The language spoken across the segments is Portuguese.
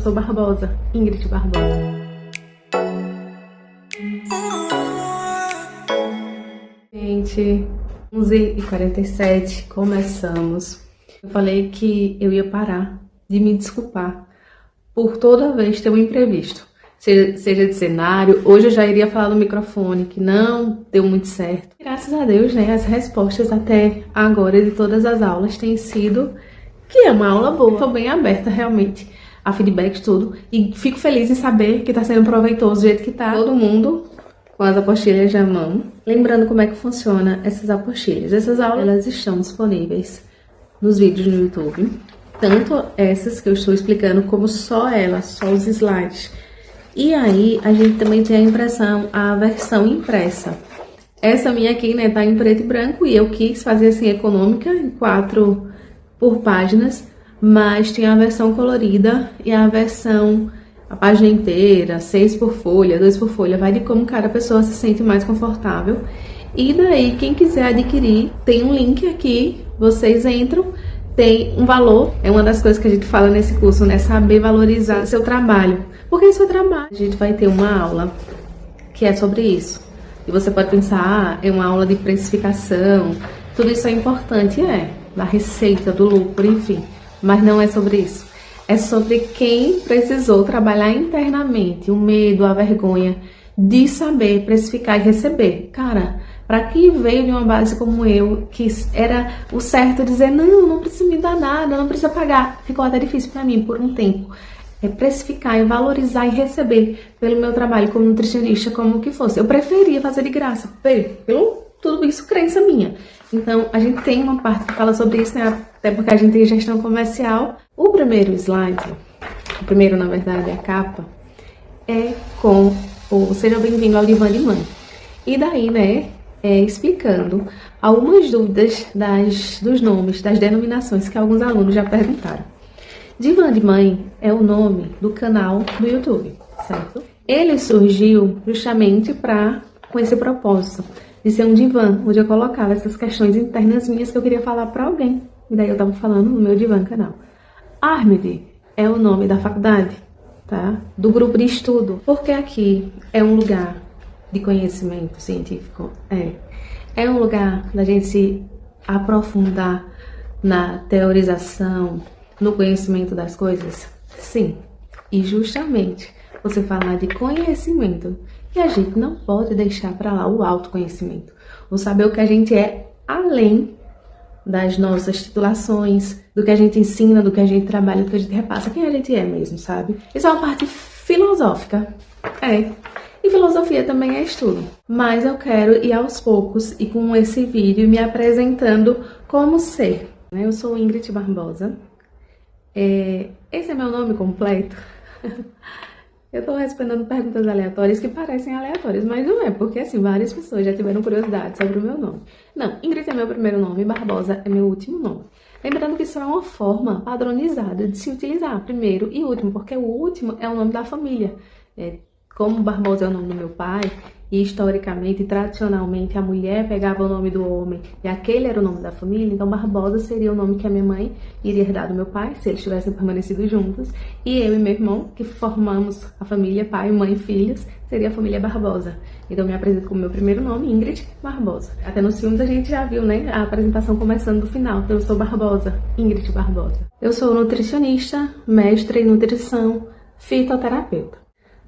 sou Barbosa, Ingrid Barbosa. Gente, 11h47, começamos. Eu falei que eu ia parar de me desculpar por toda vez ter um imprevisto. Seja de cenário, hoje eu já iria falar no microfone, que não deu muito certo. Graças a Deus, né, as respostas até agora de todas as aulas têm sido que é uma aula boa. Estou bem aberta, realmente, a feedback, tudo. E fico feliz em saber que está sendo proveitoso do jeito que tá. Todo mundo com as apostilhas na mão. Lembrando como é que funciona essas apostilhas. Essas aulas, elas estão disponíveis nos vídeos no YouTube. Tanto essas que eu estou explicando, como só elas, só os slides. E aí, a gente também tem a impressão, a versão impressa. Essa minha aqui, né, tá em preto e branco, e eu quis fazer assim, econômica, em 4 por páginas, mas tem a versão colorida e a versão, a página inteira, 6 por folha, 2 por folha, vai de como cada pessoa se sente mais confortável. E daí, quem quiser adquirir, tem um link aqui, vocês entram, tem um valor, é uma das coisas que a gente fala nesse curso, né, saber valorizar seu trabalho. Porque isso é trabalho. A gente vai ter uma aula que é sobre isso. E você pode pensar, é uma aula de precificação, tudo isso é importante, da receita, do lucro, enfim. Mas não é sobre isso. É sobre quem precisou trabalhar internamente, o medo, a vergonha de saber precificar e receber. Cara, para quem veio de uma base como eu, que era o certo dizer, não precisa me dar nada, não precisa pagar. Ficou até difícil para mim por um tempo. É precificar, é valorizar e receber pelo meu trabalho como nutricionista, como que fosse. Eu preferia fazer de graça, pelo tudo isso, crença minha. Então, a gente tem uma parte que fala sobre isso, né? Até porque a gente tem gestão comercial. O primeiro slide, o primeiro, na verdade, a capa, é com o Seja Bem-vindo ao Divã de Mãe. E daí, né, explicando algumas dúvidas dos nomes, das denominações que alguns alunos já perguntaram. Divã de Mãe é o nome do canal do YouTube, certo? Ele surgiu justamente com esse propósito de ser um divã, onde eu colocava essas questões internas minhas que eu queria falar para alguém. E daí eu tava falando no meu divã canal. Armed é o nome da faculdade, tá? Do grupo de estudo. Porque aqui é um lugar de conhecimento científico. É um lugar da gente se aprofundar na teorização, no conhecimento das coisas? Sim. E justamente você falar de conhecimento, e a gente não pode deixar para lá o autoconhecimento. O saber o que a gente é além das nossas titulações, do que a gente ensina, do que a gente trabalha, do que a gente repassa, quem a gente é mesmo, sabe? Isso é uma parte filosófica. E filosofia também é estudo. Mas eu quero ir aos poucos e com esse vídeo me apresentando como ser. Eu sou Ingrid Barbosa. Esse é meu nome completo. Eu tô respondendo perguntas aleatórias que parecem aleatórias, mas não é, porque assim, várias pessoas já tiveram curiosidade sobre o meu nome. Não, Ingrid é meu primeiro nome, Barbosa é meu último nome. Lembrando que isso é uma forma padronizada de se utilizar, primeiro e último, porque o último é o nome da família. Como Barbosa é o nome do meu pai, e historicamente e tradicionalmente a mulher pegava o nome do homem e aquele era o nome da família, então Barbosa seria o nome que a minha mãe iria herdar do meu pai, se eles tivessem permanecido juntos, e eu e meu irmão, que formamos a família, pai, mãe, filhos, seria a família Barbosa. Então eu me apresento como meu primeiro nome, Ingrid Barbosa. Até nos filmes a gente já viu, né, a apresentação começando do final, então eu sou Barbosa, Ingrid Barbosa. Eu sou nutricionista, mestre em nutrição, fitoterapeuta.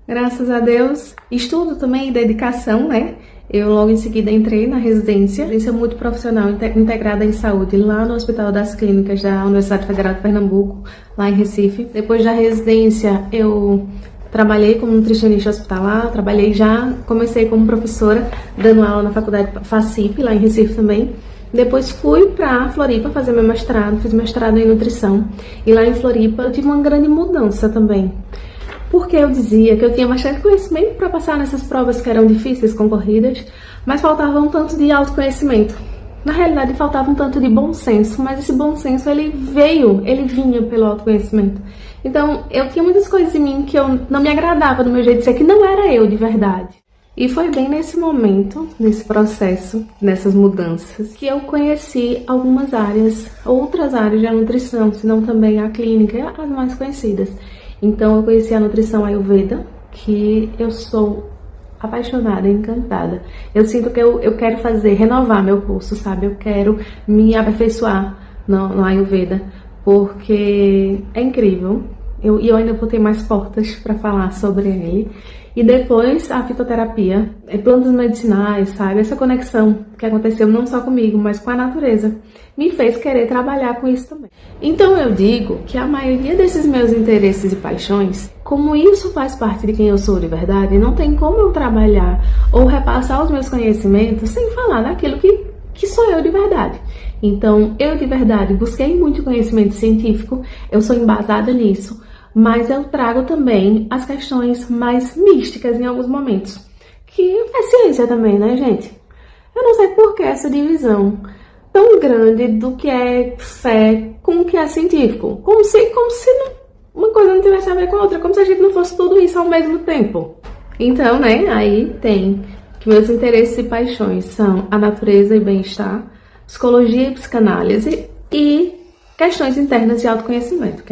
Graças a Deus, estudo também e dedicação, né? Eu logo em seguida entrei na residência multiprofissional integrada em saúde lá no Hospital das Clínicas da Universidade Federal de Pernambuco, lá em Recife. Depois da residência, eu trabalhei como nutricionista hospitalar, comecei como professora, dando aula na faculdade FACIP, lá em Recife também. Depois fui para Floripa fazer meu mestrado, fiz mestrado em nutrição. E lá em Floripa eu tive uma grande mudança também. Porque eu dizia que eu tinha bastante conhecimento para passar nessas provas que eram difíceis, concorridas, mas faltava um tanto de autoconhecimento. Na realidade, faltava um tanto de bom senso, mas esse bom senso, ele vinha pelo autoconhecimento. Então, eu tinha muitas coisas em mim que eu não me agradava do meu jeito de ser, que não era eu de verdade. E foi bem nesse momento, nesse processo, nessas mudanças, que eu conheci algumas áreas, outras áreas da nutrição, se não também a clínica, as mais conhecidas. Então eu conheci a nutrição Ayurveda, que eu sou apaixonada, encantada. Eu sinto que eu quero renovar meu curso, sabe? Eu quero me aperfeiçoar no Ayurveda, porque é incrível. E eu ainda vou ter mais portas para falar sobre ele. E depois a fitoterapia, plantas medicinais, sabe? Essa conexão que aconteceu não só comigo, mas com a natureza, me fez querer trabalhar com isso também. Então eu digo que a maioria desses meus interesses e paixões, como isso faz parte de quem eu sou de verdade, não tem como eu trabalhar ou repassar os meus conhecimentos sem falar daquilo que sou eu de verdade. Então, eu de verdade busquei muito conhecimento científico, eu sou embasada nisso, mas eu trago também as questões mais místicas em alguns momentos, que é ciência também, né, gente? Eu não sei por que essa divisão tão grande do que é fé com o que é científico, como se uma coisa não tivesse a ver com a outra, como se a gente não fosse tudo isso ao mesmo tempo. Então, né, aí tem que meus interesses e paixões são a natureza e bem-estar, psicologia e psicanálise e questões internas de autoconhecimento.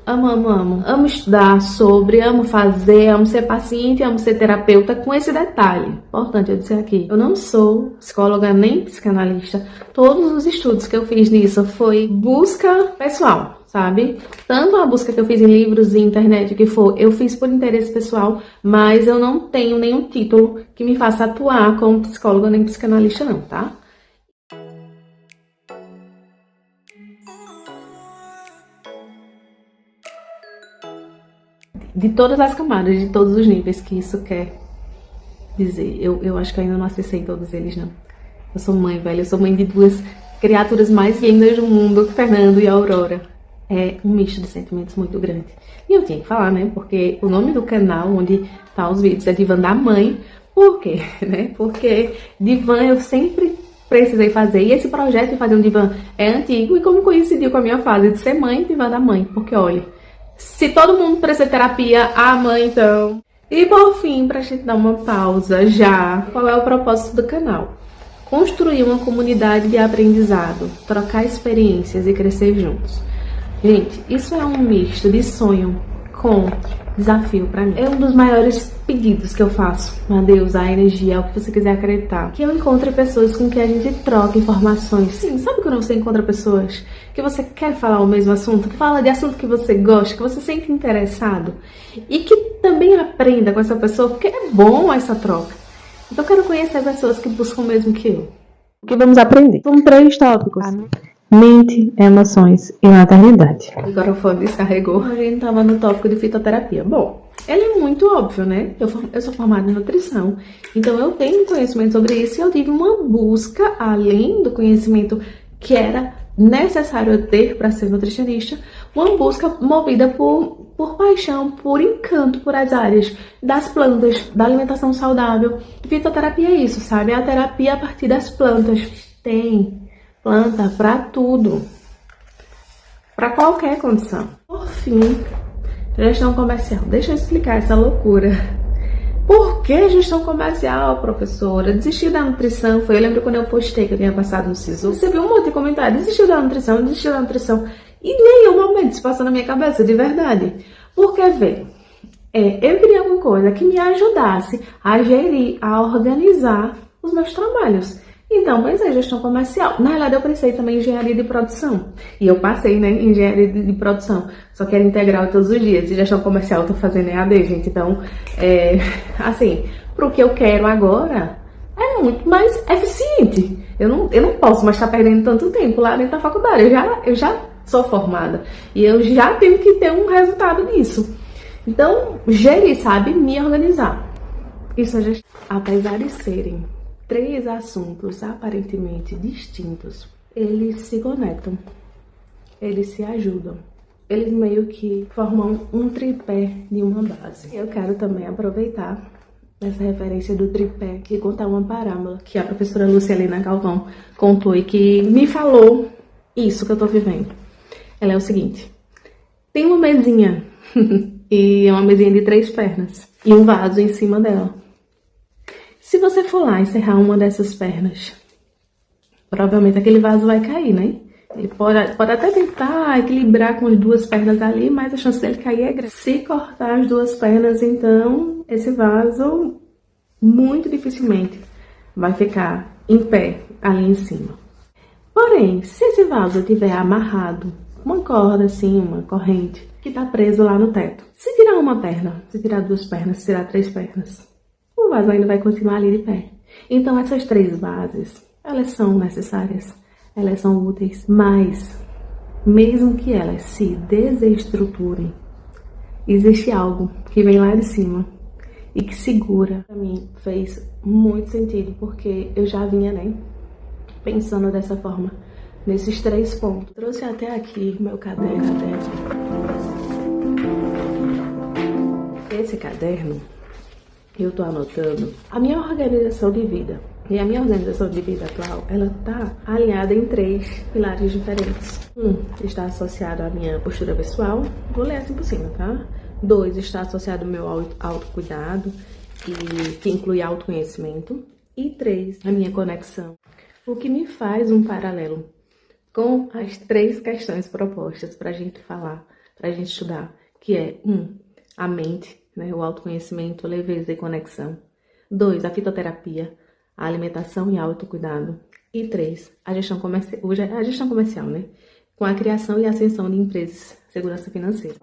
Amo estudar sobre, amo fazer, amo ser paciente, amo ser terapeuta, com esse detalhe. Importante eu dizer aqui, eu não sou psicóloga nem psicanalista. Todos os estudos que eu fiz nisso foi busca pessoal, sabe? Tanto a busca que eu fiz em livros e internet, eu fiz por interesse pessoal, mas eu não tenho nenhum título que me faça atuar como psicóloga nem psicanalista não, tá? De todas as camadas, de todos os níveis que isso quer dizer. Eu acho que eu ainda não acessei todos eles, não. Eu sou mãe, velho. Eu sou mãe de duas criaturas mais lindas do mundo, Fernando e Aurora. É um misto de sentimentos muito grande. E eu tinha que falar, né? Porque o nome do canal, onde tá os vídeos, é Divã da Mãe. Por quê? Né? Porque divã eu sempre precisei fazer. E esse projeto de fazer um divã é antigo. E como coincidiu com a minha fase de ser mãe, divã da mãe. Porque, olha, se todo mundo precisa de terapia, a mãe então. E por fim, pra gente dar uma pausa já, qual é o propósito do canal? Construir uma comunidade de aprendizado, trocar experiências e crescer juntos. Gente, isso é um misto de sonho com desafio pra mim. É um dos maiores pedidos que eu faço a Deus, a energia, ao que você quiser acreditar. Que eu encontre pessoas com quem a gente troca informações. Sim, sabe quando você encontra pessoas que você quer falar o mesmo assunto, que fala de assunto que você gosta, que você se sente interessado e que também aprenda com essa pessoa, porque é bom essa troca. Então eu quero conhecer pessoas que buscam o mesmo que eu. O que vamos aprender? São 3 tópicos. Mente, emoções e maternidade. Agora o fone descarregou. A gente tava no tópico de fitoterapia. Bom, ele é muito óbvio, né? Eu sou formada em nutrição, então eu tenho conhecimento sobre isso e eu tive uma busca, além do conhecimento que era necessário eu ter para ser nutricionista, uma busca movida por paixão, por encanto por as áreas das plantas, da alimentação saudável. Fitoterapia é isso, sabe? É a terapia a partir das plantas. Tem planta para tudo, para qualquer condição. Por fim, gestão comercial. Deixa eu explicar essa loucura. Por que gestão comercial, professora? Desistiu da nutrição? Eu lembro quando eu postei que eu tinha passado no SISU. Você viu um monte de comentário. Desistiu da nutrição, desistiu da nutrição. E nenhum momento isso passou na minha cabeça, de verdade. Porque, veio, eu queria alguma coisa que me ajudasse a gerir, a organizar os meus trabalhos. Então, pensei em gestão comercial. Na realidade, eu pensei também em engenharia de produção. E eu passei, né, em engenharia de produção. Só que era integral todos os dias. E gestão comercial eu tô fazendo EAD, gente. Então, assim, pro que eu quero agora, é muito mais eficiente. Eu não posso mais estar perdendo tanto tempo lá dentro da faculdade. Eu já sou formada. E eu já tenho que ter um resultado nisso. Então, gerir, sabe? Me organizar. Isso é gestão. Apesar de serem 3 assuntos aparentemente distintos, eles se conectam, eles se ajudam, eles meio que formam um tripé de uma base. Eu quero também aproveitar essa referência do tripé e contar uma parábola que a professora Luciana Galvão contou e que me falou isso que eu tô vivendo. Ela é o seguinte: tem uma mesinha e é uma mesinha de 3 pernas e um vaso em cima dela. Se você for lá e serrar uma dessas pernas, provavelmente aquele vaso vai cair, né? Ele pode até tentar equilibrar com as duas pernas ali, mas a chance dele cair é grande. Se cortar as duas pernas, então, esse vaso muito dificilmente vai ficar em pé ali em cima. Porém, se esse vaso estiver amarrado, uma corda assim, uma corrente, que está preso lá no teto. Se tirar uma perna, se tirar duas pernas, se tirar três pernas, o vaso ainda vai continuar ali de pé. Então essas três bases, elas são necessárias, elas são úteis, mas mesmo que elas se desestruturem, existe algo que vem lá de cima e que segura. Para mim fez muito sentido, porque eu já vinha, né, pensando dessa forma, nesses 3 pontos. Trouxe até aqui meu caderno, até aqui. Esse caderno, eu tô anotando a minha organização de vida. E a minha organização de vida atual, ela tá alinhada em 3 pilares diferentes. 1 está associado à minha postura pessoal, vou ler assim por cima, tá? 2 está associado ao meu autocuidado, que inclui autoconhecimento. E 3, a minha conexão. O que me faz um paralelo com as 3 questões propostas pra gente falar, pra gente estudar, que é 1, a mente, né, o autoconhecimento, leveza e conexão. 2, a fitoterapia, a alimentação e autocuidado. E 3, a gestão comercial, né, com a criação e ascensão de empresas, segurança financeira.